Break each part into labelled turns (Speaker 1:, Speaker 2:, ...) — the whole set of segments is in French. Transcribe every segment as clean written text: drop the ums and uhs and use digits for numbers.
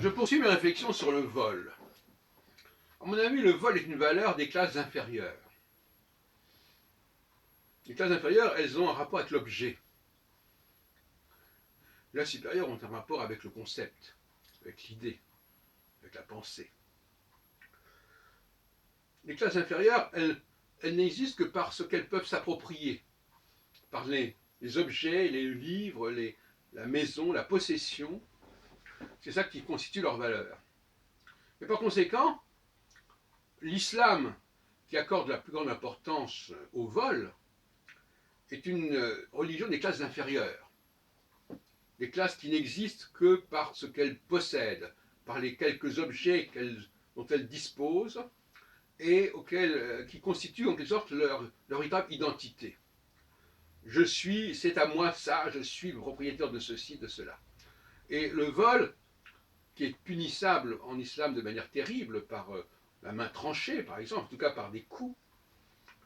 Speaker 1: Je poursuis mes réflexions sur le vol. À mon avis, le vol est une valeur des classes inférieures. Les classes inférieures, elles ont un rapport avec l'objet. Les classes supérieures ont un rapport avec le concept, avec l'idée, avec la pensée. Les classes inférieures, elles n'existent que par ce qu'elles peuvent s'approprier, par les objets, les livres, la maison, la possession. C'est ça qui constitue leur valeur. Et par conséquent, l'islam, qui accorde la plus grande importance au vol, est une religion des classes inférieures. Des classes qui n'existent que par ce qu'elles possèdent, par les quelques objets dont elles disposent et qui constituent en quelque sorte leur véritable identité. Je suis, c'est à moi ça, je suis le propriétaire de ceci, de cela. Et le vol, qui est punissable en islam de manière terrible par la main tranchée, par exemple, en tout cas par des coups,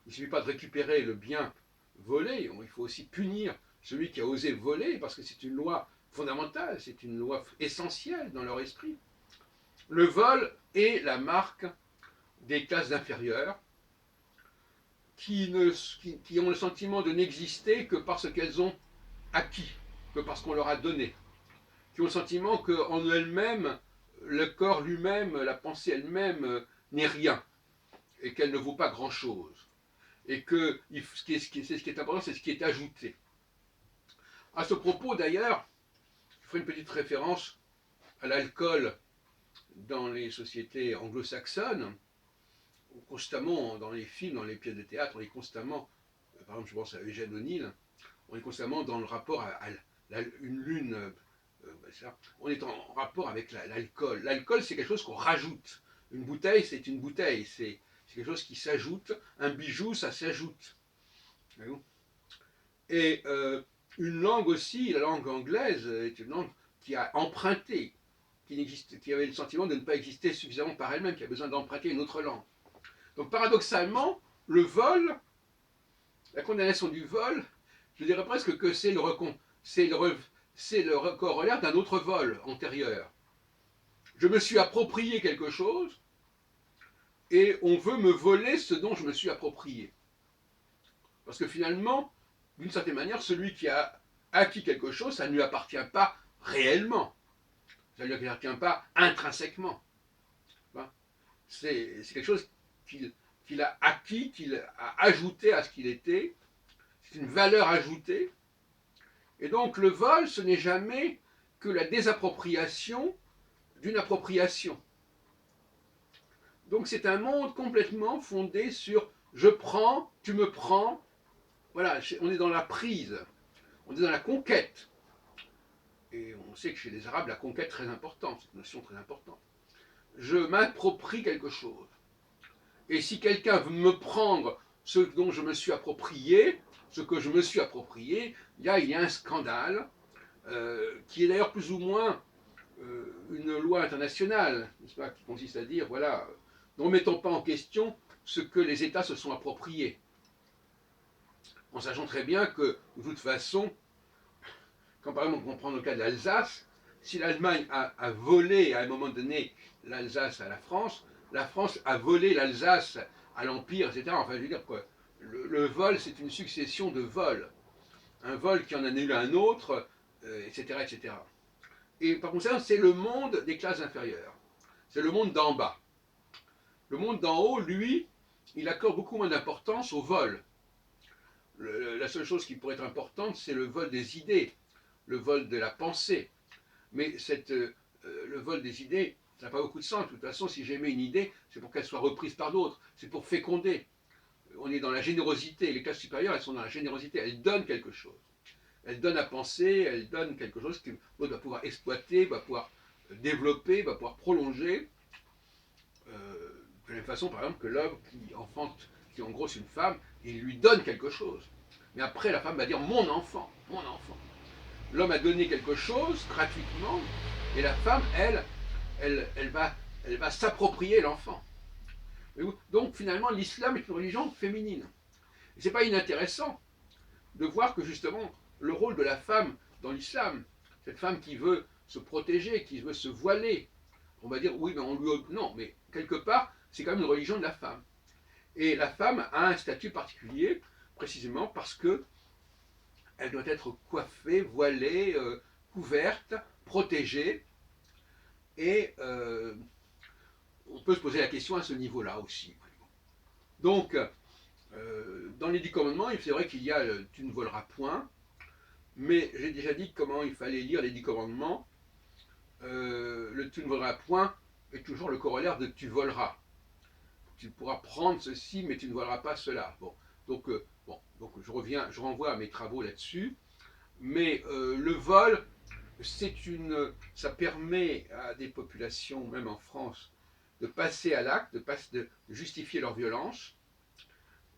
Speaker 1: il ne suffit pas de récupérer le bien volé, il faut aussi punir celui qui a osé voler, parce que c'est une loi fondamentale, c'est une loi essentielle dans leur esprit. Le vol est la marque des classes inférieures qui ont le sentiment de n'exister que parce qu'elles ont acquis, que parce qu'on leur a donné, qui ont le sentiment qu'en elles-mêmes, le corps lui-même, la pensée elle-même n'est rien, et qu'elle ne vaut pas grand-chose. Et que ce qui est important, c'est ce qui est ajouté. À ce propos, d'ailleurs, je ferai une petite référence à l'alcool dans les sociétés anglo-saxonnes. Constamment, dans les films, dans les pièces de théâtre, on est constamment, par exemple, je pense à Eugène O'Neill, on est constamment dans le rapport à une lune. On est en rapport avec l'alcool. L'alcool, c'est quelque chose qu'on rajoute. Une bouteille, c'est une bouteille. C'est quelque chose qui s'ajoute. Un bijou, ça s'ajoute. Et une langue aussi, la langue anglaise, est une langue qui a emprunté, qui avait le sentiment de ne pas exister suffisamment par elle-même, qui a besoin d'emprunter une autre langue. Donc paradoxalement, le vol, la condamnation du vol, je dirais presque que c'est le corollaire d'un autre vol antérieur. Je me suis approprié quelque chose et on veut me voler ce dont je me suis approprié. Parce que finalement, d'une certaine manière, celui qui a acquis quelque chose, ça ne lui appartient pas réellement. Ça ne lui appartient pas intrinsèquement. C'est quelque chose qu'il a acquis, qu'il a ajouté à ce qu'il était. C'est une valeur ajoutée. Et donc le vol, ce n'est jamais que la désappropriation d'une appropriation. Donc c'est un monde complètement fondé sur je prends, tu me prends. Voilà, on est dans la prise, on est dans la conquête. Et on sait que chez les Arabes, la conquête est très importante, c'est une notion très importante. Je m'approprie quelque chose. Et si quelqu'un veut me prendre ce dont je me suis approprié, ce que je me suis approprié, là il y a un scandale, qui est d'ailleurs plus ou moins une loi internationale, n'est-ce pas, qui consiste à dire, voilà, ne remettons pas en question ce que les États se sont appropriés. En sachant très bien que, de toute façon, quand par exemple on prend le cas de l'Alsace, si l'Allemagne a volé à un moment donné l'Alsace à la France a volé l'Alsace à l'Empire, etc. Enfin, je veux dire quoi, le vol, c'est une succession de vols. Un vol qui en annule un autre, etc., etc. Et par conséquent, c'est le monde des classes inférieures. C'est le monde d'en bas. Le monde d'en haut, lui, il accorde beaucoup moins d'importance au vol. La seule chose qui pourrait être importante, c'est le vol des idées, le vol de la pensée. Mais le vol des idées, ça n'a pas beaucoup de sens. De toute façon, si j'émets une idée, c'est pour qu'elle soit reprise par d'autres. C'est pour féconder. On est dans la générosité. Les classes supérieures, elles sont dans la générosité. Elles donnent quelque chose. Elles donnent à penser, elles donnent quelque chose que l'autre va pouvoir exploiter, va pouvoir développer, va pouvoir prolonger. De la même façon, par exemple, que l'homme qui enfante, qui en gros c'est une femme, il lui donne quelque chose. Mais après, la femme va dire mon enfant, mon enfant. L'homme a donné quelque chose gratuitement, et la femme, elle va s'approprier l'enfant. Donc finalement, l'islam est une religion féminine. Et c'est pas inintéressant de voir que justement, le rôle de la femme dans l'islam, cette femme qui veut se protéger, qui veut se voiler, on va dire oui, mais on lui non, mais quelque part, c'est quand même une religion de la femme. Et la femme a un statut particulier, précisément parce que elle doit être coiffée, voilée, couverte, protégée, et on peut se poser la question à ce niveau-là aussi. Donc, dans les 10 commandements, c'est vrai qu'il y a tu ne voleras point, mais j'ai déjà dit comment il fallait lire les 10 commandements. Le tu ne voleras point est toujours le corollaire de tu voleras. Tu pourras prendre ceci, mais tu ne voleras pas cela. Donc je renvoie à mes travaux là-dessus. Mais le vol, ça permet à des populations, même en France, de passer à l'acte, de justifier leur violence.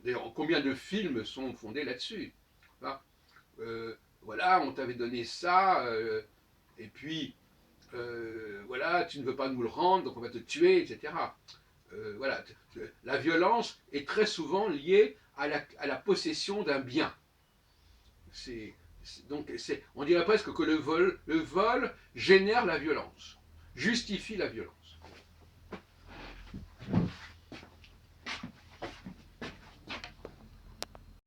Speaker 1: D'ailleurs, combien de films sont fondés là-dessus? Hein, voilà, on t'avait donné ça, et puis voilà, tu ne veux pas nous le rendre, donc on va te tuer, etc. Voilà, la violence est très souvent liée à la possession d'un bien. On dirait presque que le vol génère la violence, justifie la violence.